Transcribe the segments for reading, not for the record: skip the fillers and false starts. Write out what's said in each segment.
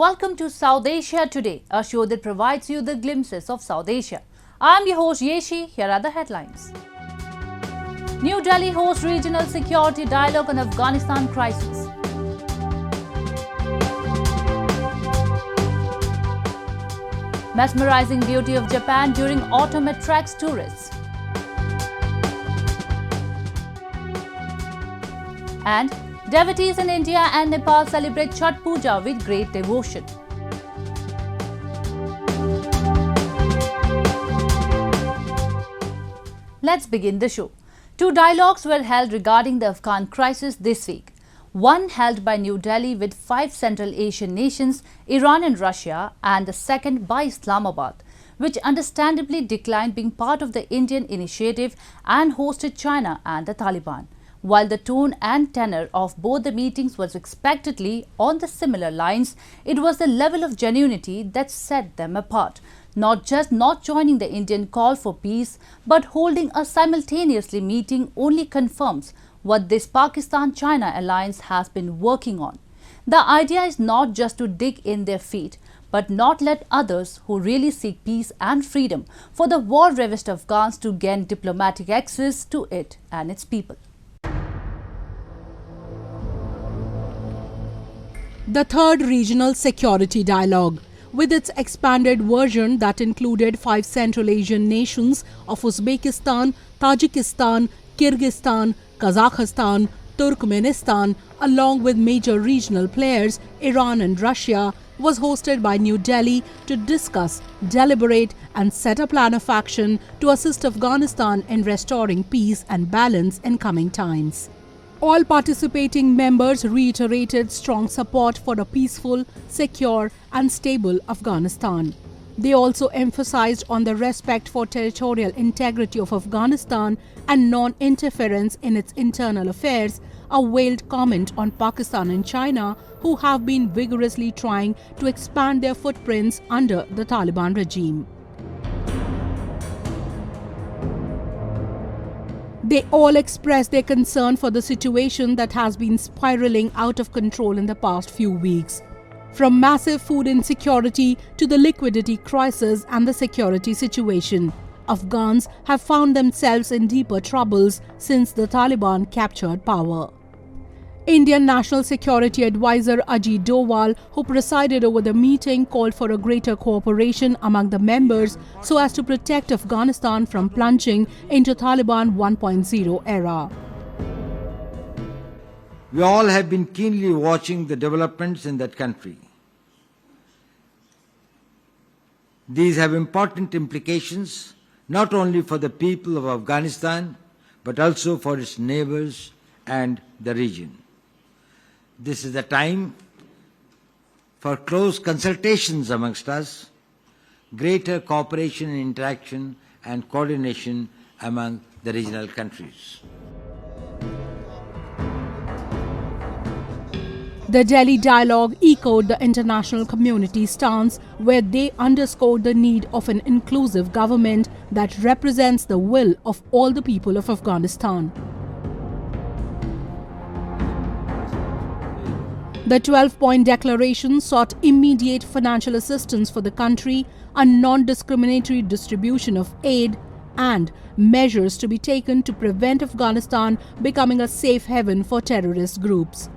welcome to South Asia Today, a show that provides you the glimpses of South Asia. I'm your host Yeshi. Here are the headlines. New Delhi hosts regional security dialogue on Afghanistan crisis. Mesmerizing beauty of Japan during autumn attracts tourists. And devotees in India and Nepal celebrate Chhath Puja with great devotion. Let's begin the show. Two dialogues were held regarding the Afghan crisis this week. One held by New Delhi with 5 Central Asian nations, Iran and Russia, and the second by Islamabad, which understandably declined being part of the Indian initiative and hosted China and the Taliban. While the tone and tenor of both the meetings was expectedly on the similar lines, it was the level of genuinity that set them apart. Not just not joining the Indian call for peace, but holding a simultaneously meeting only confirms what this Pakistan-China alliance has been working on. The idea is not just to dig in their feet, but not let others who really seek peace and freedom for the war-ravaged Afghans to gain diplomatic access to it and its people. The third regional security dialogue, with its expanded version that included 5 Central Asian nations of Uzbekistan, Tajikistan, Kyrgyzstan, Kazakhstan, Turkmenistan, along with major regional players, Iran and Russia, was hosted by New Delhi to discuss, deliberate and set a plan of action to assist Afghanistan in restoring peace and balance in coming times. All participating members reiterated strong support for a peaceful, secure and stable Afghanistan. They also emphasized on the respect for territorial integrity of Afghanistan and non-interference in its internal affairs, a veiled comment on Pakistan and China, who have been vigorously trying to expand their footprints under the Taliban regime. They all expressed their concern for the situation that has been spiraling out of control in the past few weeks. From massive food insecurity to the liquidity crisis and the security situation, Afghans have found themselves in deeper troubles since the Taliban captured power. Indian National Security Advisor Ajit Doval, who presided over the meeting, called for a greater cooperation among the members so as to protect Afghanistan from plunging into Taliban 1.0 era. We all have been keenly watching the developments in that country. These have important implications not only for the people of Afghanistan, but also for its neighbors and the region. This is the time for close consultations amongst us, greater cooperation and interaction and coordination among the regional countries. The Delhi dialogue echoed the international community's stance, where they underscored the need of an inclusive government that represents the will of all the people of Afghanistan. The 12-point declaration sought immediate financial assistance for the country, a non-discriminatory distribution of aid, and measures to be taken to prevent Afghanistan becoming a safe haven for terrorist groups.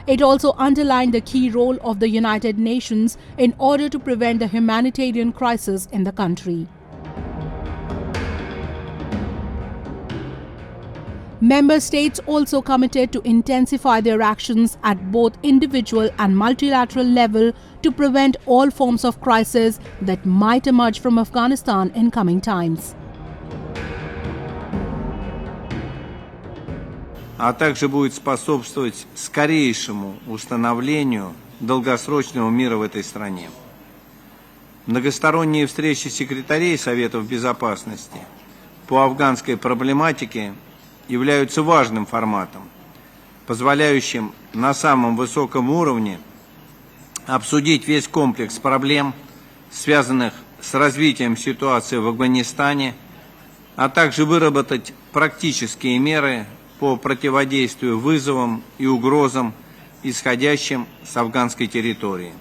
It also underlined the key role of the United Nations in order to prevent the humanitarian crisis in the country. Member states also committed to intensify their actions at both individual and multilateral level to prevent all forms of crisis that might emerge from Afghanistan in coming times. А также будет способствовать скорейшему установлению долгосрочного мира в этой стране. Многосторонние встречи секретарей Советов Безопасности по афганской проблематике являются важным форматом, позволяющим на самом высоком уровне обсудить весь комплекс проблем, связанных с развитием ситуации в Афганистане, а также выработать практические меры по противодействию вызовам и угрозам, исходящим с афганской территории.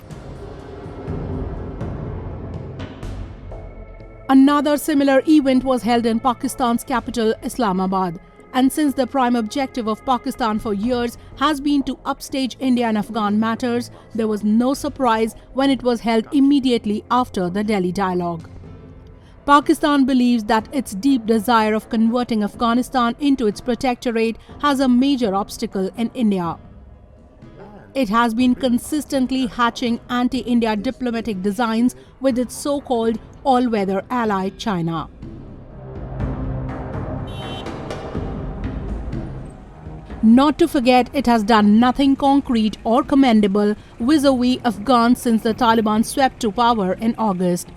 Another similar event was held in Pakistan's capital, Islamabad. And since the prime objective of Pakistan for years has been to upstage India and Afghan matters, there was no surprise when it was held immediately after the Delhi dialogue. Pakistan believes that its deep desire of converting Afghanistan into its protectorate has a major obstacle in India. It has been consistently hatching anti-India diplomatic designs with its so-called all-weather ally China. Not to forget, it has done nothing concrete or commendable vis-a-vis Afghans since the Taliban swept to power in August.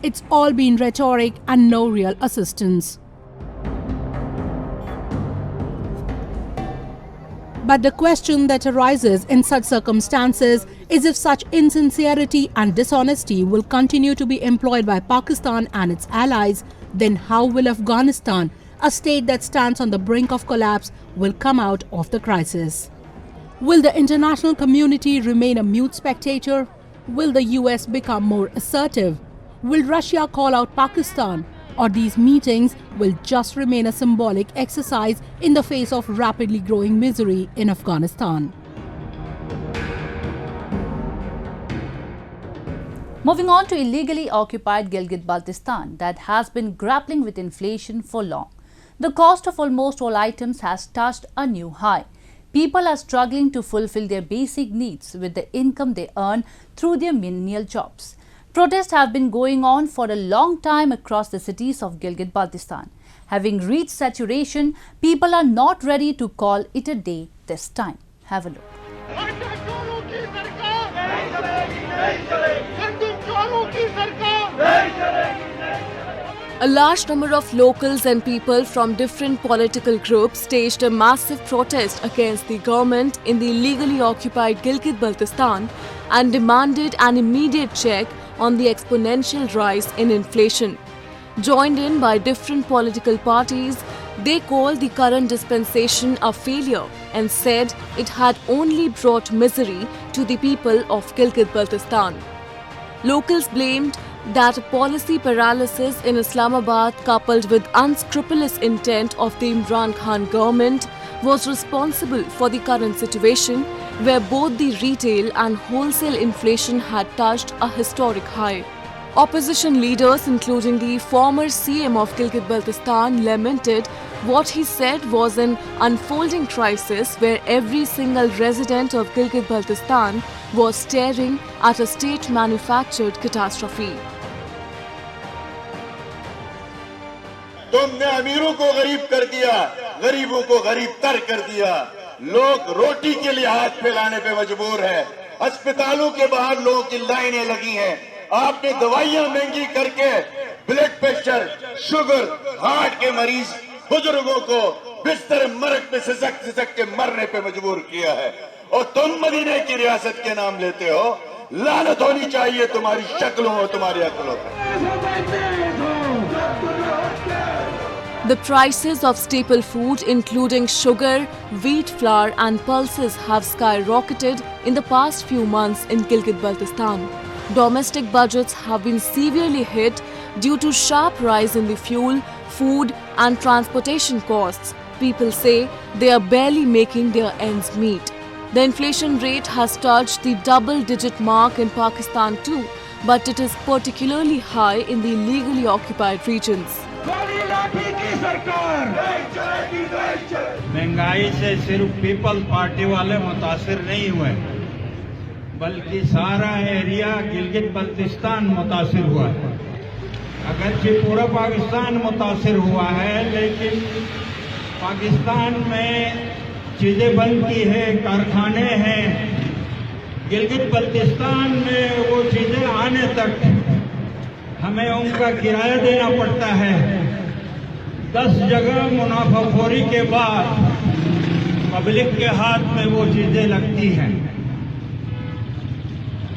It's all been rhetoric and no real assistance. But the question that arises in such circumstances is if such insincerity and dishonesty will continue to be employed by Pakistan and its allies, then how will Afghanistan, a state that stands on the brink of collapse, will come out of the crisis? Will the international community remain a mute spectator? Will the US become more assertive? Will Russia call out Pakistan? Or these meetings will just remain a symbolic exercise in the face of rapidly growing misery in Afghanistan? Moving on to illegally occupied Gilgit-Baltistan that has been grappling with inflation for long. The cost of almost all items has touched a new high. People are struggling to fulfill their basic needs with the income they earn through their menial jobs. Protests have been going on for a long time across the cities of Gilgit-Baltistan. Having reached saturation, people are not ready to call it a day this time. Have a look. A large number of locals and people from different political groups staged a massive protest against the government in the illegally occupied Gilgit-Baltistan and demanded an immediate check on the exponential rise in inflation. Joined in by different political parties, they called the current dispensation a failure and said it had only brought misery to the people of Gilgit-Baltistan. Locals blamed that policy paralysis in Islamabad coupled with unscrupulous intent of the Imran Khan government was responsible for the current situation where both the retail and wholesale inflation had touched a historic high. Opposition leaders, including the former CM of Gilgit-Baltistan, lamented what he said was an unfolding crisis where every single resident of Gilgit-Baltistan was staring at a state-manufactured catastrophe. तुमने अमीरों को गरीब कर दिया, गरीबों को गरीब तर कर दिया। लोग रोटी के लिए हाथ फैलाने पे मजबूर है। अस्पतालों के बाहर लोगों की लाइनें लगी हैं। आपने दवाइयां महंगी करके ब्लड प्रेशर, शुगर, हार्ट के मरीज, बुजुर्गों को बिस्तर मरक पे सिसक के मरने पे मजबूर किया है। और तुम मदीने की रियासत के नाम लेते हो। लानत होनी चाहिए तुम्हारी शक्लों और तुम्हारी अक्लों पर। The prices of staple food, including sugar, wheat flour and pulses, have skyrocketed in the past few months in Gilgit-Baltistan. Domestic budgets have been severely hit due to sharp rise in the fuel, food and transportation costs. People say they are barely making their ends meet. The inflation rate has touched the double-digit mark in Pakistan too, but it is particularly high in the illegally occupied regions. महंगाई से सिर्फ peoples party वाले मुतासिर नहीं हुए, बल्कि सारा area Gilgit Baltistan मुतासिर हुआ है। अगरचे पूरा पाकिस्तान मुतासिर हुआ है, लेकिन पाकिस्तान में चीजें बंद की है, कारखाने हैं। गिलगित बल्तिस्तान में वो चीजें आने तक हमें उनका किराया देना पड़ता है। 10 जगह मुनाफाखोरी के बाद पब्लिक के हाथ में वो चीजें लगती हैं।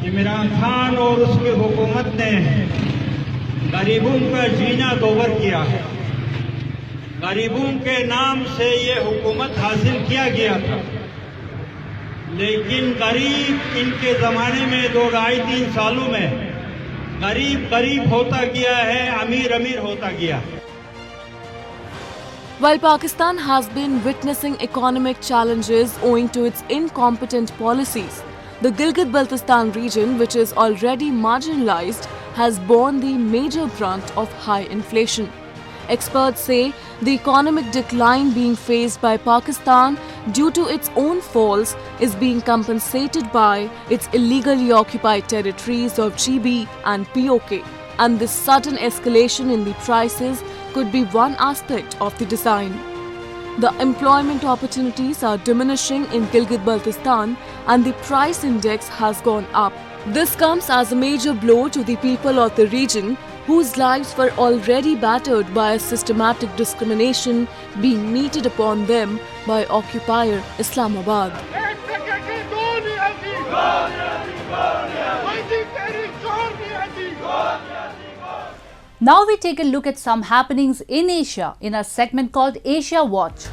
इमरान खान और उसकी हुकूमत ने गरीबों का जीना दोवर किया है। गरीबों के नाम से ये हुकूमत हासिल किया गया था, लेकिन गरीब इनके जमाने में 2-2.5-3 सालों में गरीब गरीब होता गया है, अमीर अमीर होता गया। While Pakistan has been witnessing economic challenges owing to its incompetent policies, the Gilgit-Baltistan region, which is already marginalized, has borne the major brunt of high inflation. Experts say the economic decline being faced by Pakistan due to its own faults is being compensated by its illegally occupied territories of GB and POK, and this sudden escalation in the prices could be one aspect of the design. The employment opportunities are diminishing in Gilgit-Baltistan and the price index has gone up. This comes as a major blow to the people of the region whose lives were already battered by a systematic discrimination being meted upon them by occupier Islamabad. Now we take a look at some happenings in Asia in a segment called Asia Watch.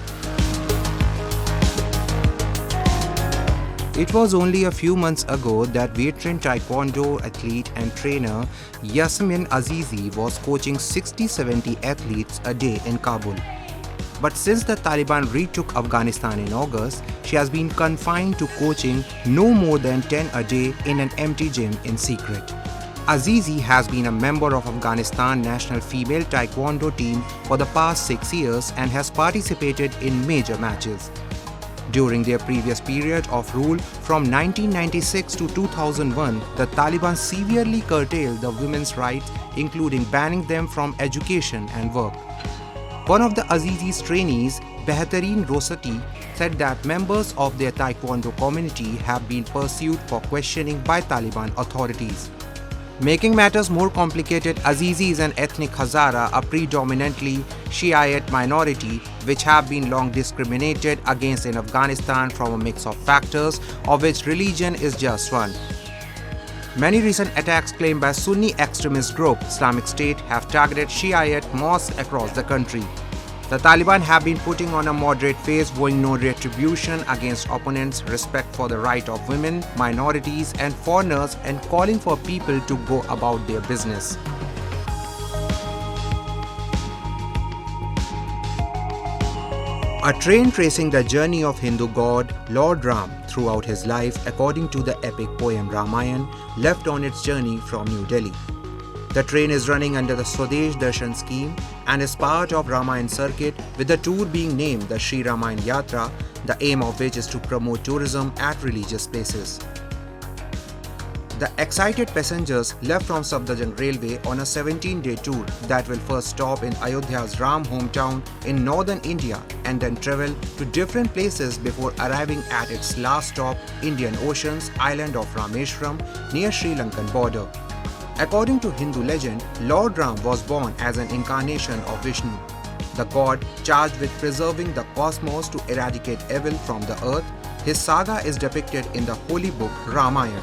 It was only a few months ago that veteran taekwondo athlete and trainer Yasmin Azizi was coaching 60-70 athletes a day in Kabul. But since the Taliban retook Afghanistan in August, she has been confined to coaching no more than 10 a day in an empty gym in secret. Azizi has been a member of Afghanistan national female taekwondo team for the past 6 years and has participated in major matches. During their previous period of rule from 1996 to 2001, the Taliban severely curtailed the women's rights, including banning them from education and work. One of the Azizi's trainees, Behatareen Rosati, said that members of their taekwondo community have been pursued for questioning by Taliban authorities. Making matters more complicated, Azizi is an ethnic Hazara, a predominantly Shiite minority, which have been long discriminated against in Afghanistan from a mix of factors, of which religion is just one. Many recent attacks claimed by Sunni extremist group Islamic State have targeted Shiite mosques across the country. The Taliban have been putting on a moderate face, vowing no retribution against opponents, respect for the right of women, minorities and foreigners, and calling for people to go about their business. A train tracing the journey of Hindu god Lord Ram throughout his life, according to the epic poem Ramayana, left on its journey from New Delhi. The train is running under the Swadesh Darshan scheme and is part of Ramayana circuit, with the tour being named the Sri Ramayana Yatra, the aim of which is to promote tourism at religious places. The excited passengers left from Safdarjung Railway on a 17-day tour that will first stop in Ayodhya's Ram hometown in northern India and then travel to different places before arriving at its last stop, Indian Ocean's island of Rameshwaram near Sri Lankan border. According to Hindu legend, Lord Ram was born as an incarnation of Vishnu, the god charged with preserving the cosmos to eradicate evil from the earth. His saga is depicted in the holy book Ramayana.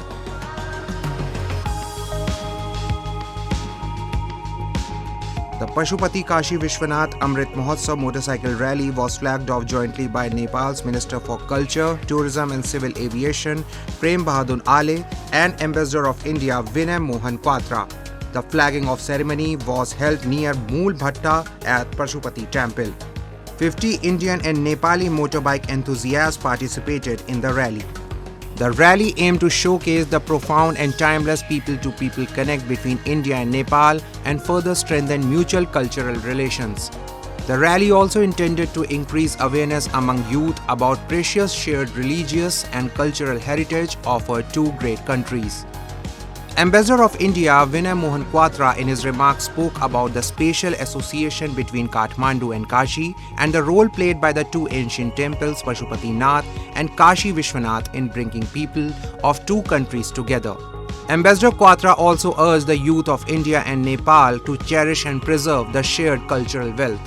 The Pashupati Kashi Vishwanath Amrit Mahotsav motorcycle rally was flagged off jointly by Nepal's Minister for Culture, Tourism and Civil Aviation Prem Bahadur Ale and Ambassador of India Vinay Mohan Quatra. The flagging off ceremony was held near Mool Bhatta at Pashupati Temple. 50 Indian and Nepali motorbike enthusiasts participated in the rally. The rally aimed to showcase the profound and timeless people-to-people connect between India and Nepal and further strengthen mutual cultural relations. The rally also intended to increase awareness among youth about precious shared religious and cultural heritage of our two great countries. Ambassador of India Vinay Mohan Quatra in his remarks spoke about the spatial association between Kathmandu and Kashi and the role played by the two ancient temples Pashupati Nath and Kashi Vishwanath in bringing people of two countries together. Ambassador Quatra also urged the youth of India and Nepal to cherish and preserve the shared cultural wealth.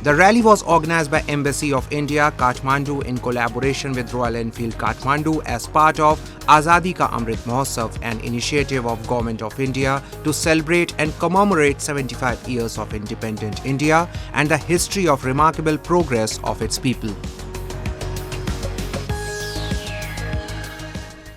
The rally was organized by Embassy of India, Kathmandu in collaboration with Royal Enfield Kathmandu as part of Azadi Ka Amrit Mahotsav, an initiative of Government of India to celebrate and commemorate 75 years of independent India and the history of remarkable progress of its people.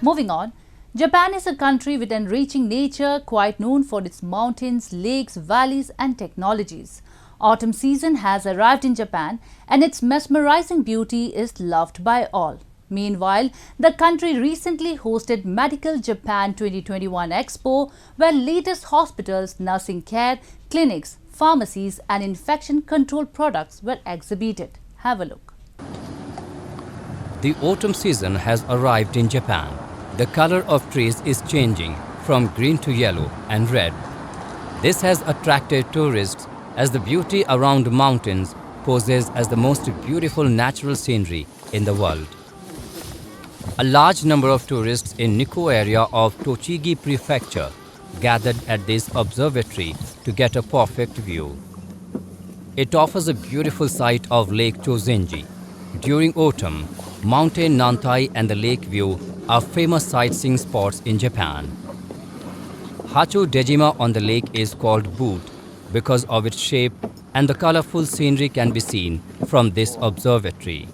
Moving on, Japan is a country with enriching nature, quite known for its mountains, lakes, valleys and technologies. Autumn season has arrived in Japan and its mesmerizing beauty is loved by all. Meanwhile, the country recently hosted Medical Japan 2021 Expo, where latest hospitals, nursing care, clinics, pharmacies and infection control products were exhibited. Have a look. The autumn season has arrived in Japan. The color of trees is changing from green to yellow and red. This has attracted tourists as the beauty around mountains poses as the most beautiful natural scenery in the world. A large number of tourists in Nikko area of Tochigi Prefecture gathered at this observatory to get a perfect view. It offers a beautiful sight of Lake Chozenji. During autumn, Mountain Nantai and the lake view are famous sightseeing spots in Japan. Hacho Dejima on the lake is called Boot because of its shape, and the colorful scenery can be seen from this observatory.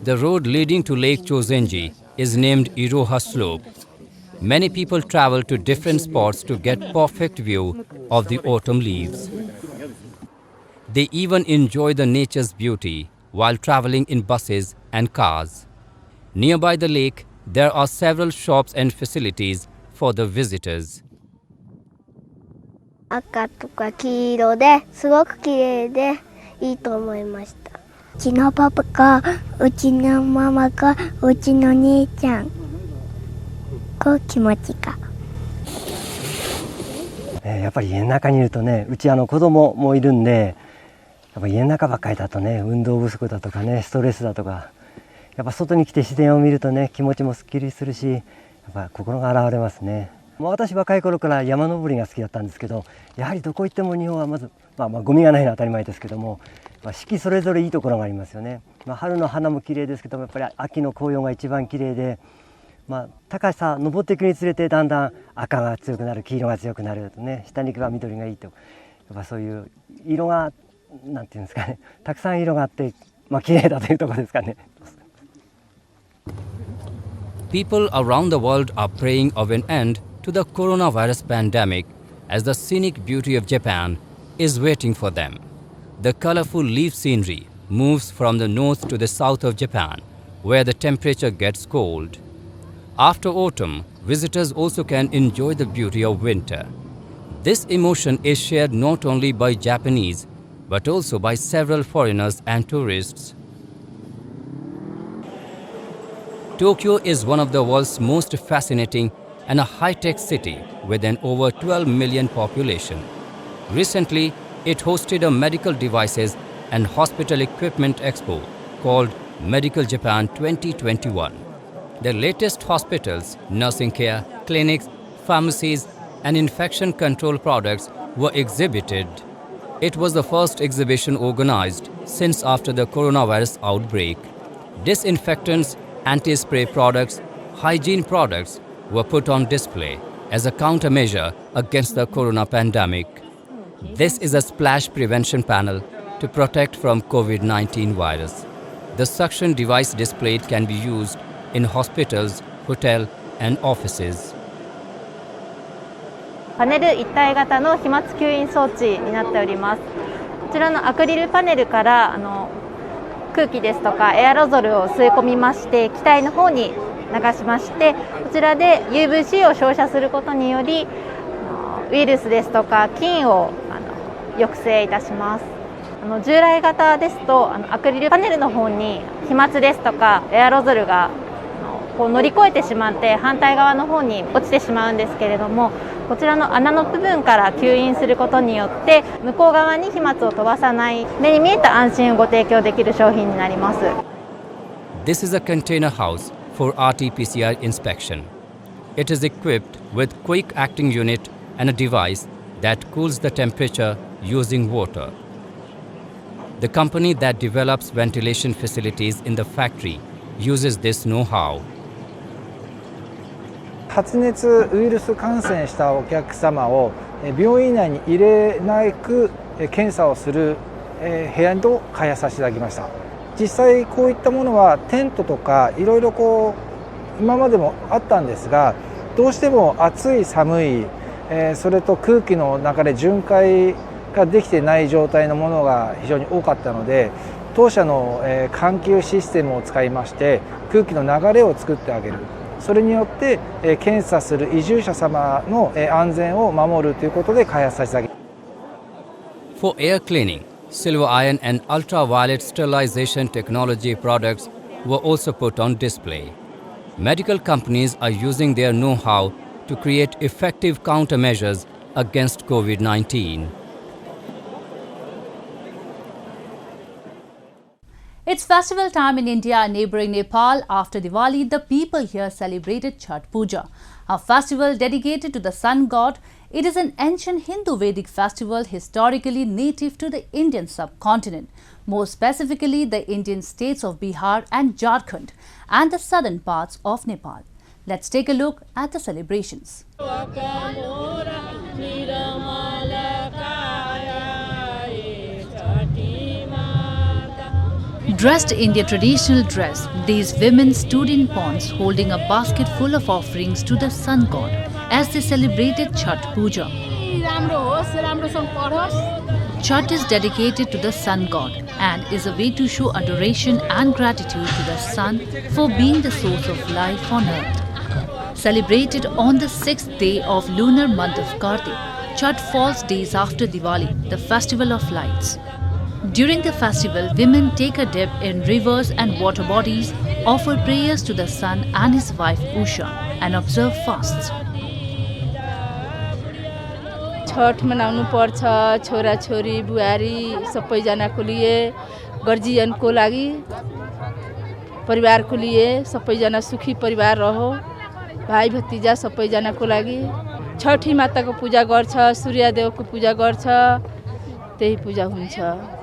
The road leading to Lake Chozenji is named Iroha Slope. Many people travel to different spots to get perfect view of the autumn leaves. They even enjoy the nature's beauty while traveling in buses and cars. Nearby the lake, there are several shops and facilities for the visitors. 赤とか黄色ですごく綺麗でいいと思いました。うちのパパかうちのママかうちの兄ちゃんこう気持ちか。やっぱり家の中にいるとね、うち子供もいるんで、やっぱ家の中ばっかりだとね、運動不足だとかね、ストレスだとか、やっぱ外に来て自然を見るとね、気持ちもすっきりするし、やっぱ心が洗われますね。私若い頃から山登りが好きだったんですけど、やはりどこ行っても日本はまず、ゴミがないのは当たり前ですけども、四季それぞれいいところがありますよね。春の花も綺麗ですけども、やっぱり秋の紅葉が一番綺麗で、高さ登っていくにつれてだんだん赤が強くなる、黄色が強くなるとね、下に行けば緑がいいと、やっぱそういう色がなんていうんですかね、たくさん色があって、綺麗だというところですかね。People around the world are praying of an end to the coronavirus pandemic as the scenic beauty of Japan is waiting for them. The colorful leaf scenery moves from the north to the south of Japan, where the temperature gets cold. After autumn, visitors also can enjoy the beauty of winter. This emotion is shared not only by Japanese, but also by several foreigners and tourists. Tokyo is one of the world's most fascinating and a high-tech city with an over 12 million population. Recently, it hosted a medical devices and hospital equipment expo called Medical Japan 2021. The latest hospitals, nursing care, clinics, pharmacies and infection control products were exhibited. It was the first exhibition organized since after the coronavirus outbreak. Disinfectants, anti-spray products, hygiene products were put on display as a countermeasure against the corona pandemic. This is a splash prevention panel to protect from COVID-19 virus. The suction device displayed can be used in hospitals, hotels and offices. パネル一体型の飛沫吸引装置になっております。こちらのアクリルパネルから空気ですとかエアロゾルを吸い込みまして、気体の方に流しまして、こちらで UVC を照射することによりウイルスですとか菌を抑制いたします。従来型ですとアクリルパネルの方に飛沫ですとかエアロゾルが乗り越えてしまって反対側の方に落ちてしまうんですけれども、こちらの穴の部分から吸引することによって向こう側に飛沫を飛ばさない、目に見えた安心をご提供できる商品になります。 This is a container house for RT-PCR inspection. It is equipped with quick acting unit and a device that cools the temperature using water. The company that develops ventilation facilities in the factory uses this know-how. 発熱ウイルス感染したお客様を病院内に入れなく検査をする部屋を開発させていただきました。実際こういったものはテントとかいろいろ今までもあったんですが、どうしても暑い寒い、それと空気の中で巡回ができてない状態のものが非常に多かったので、当社の換気システムを使いまして空気の流れを作ってあげる、それによって検査する移住者様の安全を守るということで開発させてあげる。 For air cleaning, silver iron and ultraviolet sterilization technology products were also put on display. Medical companies are using their know-how to create effective countermeasures against COVID-19. It's festival time in India and neighbouring Nepal. After Diwali, the people here celebrated Chhath Puja, a festival dedicated to the sun god. It is an ancient Hindu Vedic festival historically native to the Indian subcontinent, more specifically the Indian states of Bihar and Jharkhand and the southern parts of Nepal. Let's take a look at the celebrations. Dressed in their traditional dress, these women stood in ponds holding a basket full of offerings to the sun god as they celebrated Chhath Puja. Chhath is dedicated to the sun god and is a way to show adoration and gratitude to the sun for being the source of life on earth. Celebrated on the 6th day of lunar month of Kartik, Chhath falls days after Diwali, the festival of lights. During the festival, women take a dip in rivers and water bodies, offer prayers to the sun and his wife Usha, and observe fasts. Chhath मनाउनु पर्छ, छोरा छोरी बुहारी सबैजनाको लिए, गर्जियनको लागि, परिवारको लिए, सबैजना सुखी परिवार रहो, भाइ भतिजा सबैजनाको लागि छठी माताको पूजा गर्छ, सूर्यदेवको पूजा गर्छ, त्यही पूजा हुन्छ।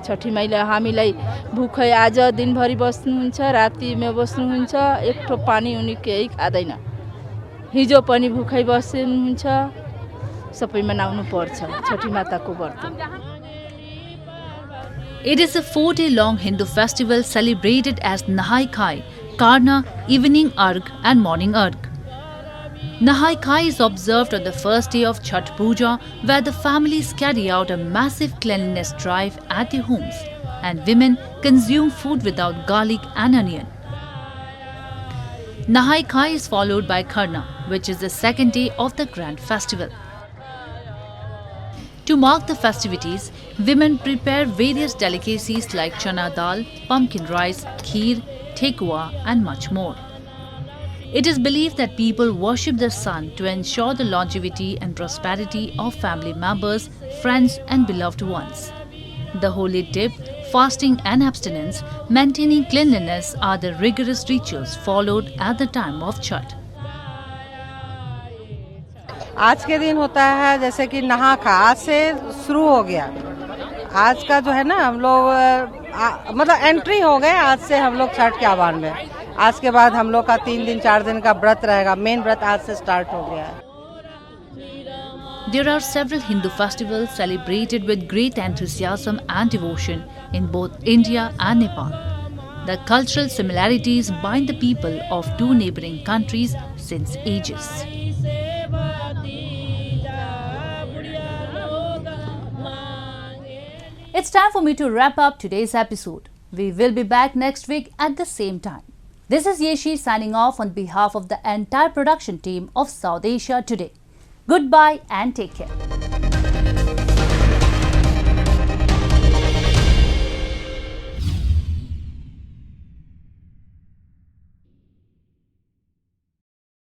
छठी मैया हामीलाई भुखै आज दिनभरि बस्नुहुन्छ, रातिमा बस्नुहुन्छ, एक ठोप पानी उनी केही खादैन। हिजो पनि भुखै बस्नुहुन्छ, सबै मनाउनु पर्छ छठी माताको व्रत। It is a 4-day-long Hindu festival celebrated as Nahai Khai, Karna, Evening Arg and Morning Arg. Nahai Khai is observed on the first day of Chhath Puja, where the families carry out a massive cleanliness drive at their homes and women consume food without garlic and onion. Nahai Khai is followed by Karna, which is the second day of the grand festival. To mark the festivities, women prepare various delicacies like chana dal, pumpkin rice, kheer, thekua and much more. It is believed that people worship the sun to ensure the longevity and prosperity of family members, friends and beloved ones. The holy dip, fasting and abstinence, maintaining cleanliness are the rigorous rituals followed at the time of Chhath. आज के दिन होता है जैसे कि नहा खा, आज से शुरू हो गया। आज का जो है ना हम लोग मतलब एंट्री हो गए, आज से हम लोग छठ के आह्वान में। आज के बाद हम लोग का 3 दिन 4 दिन का व्रत रहेगा, मेन व्रत आज से स्टार्ट हो गया है। There are several Hindu festivals celebrated with great enthusiasm and devotion in both India and Nepal. The cultural similarities bind the people of two neighbouring countries since ages. It's time for me to wrap up today's episode. We will be back next week at the same time. This is Yeshi signing off on behalf of the entire production team of South Asia Today. Goodbye and take care.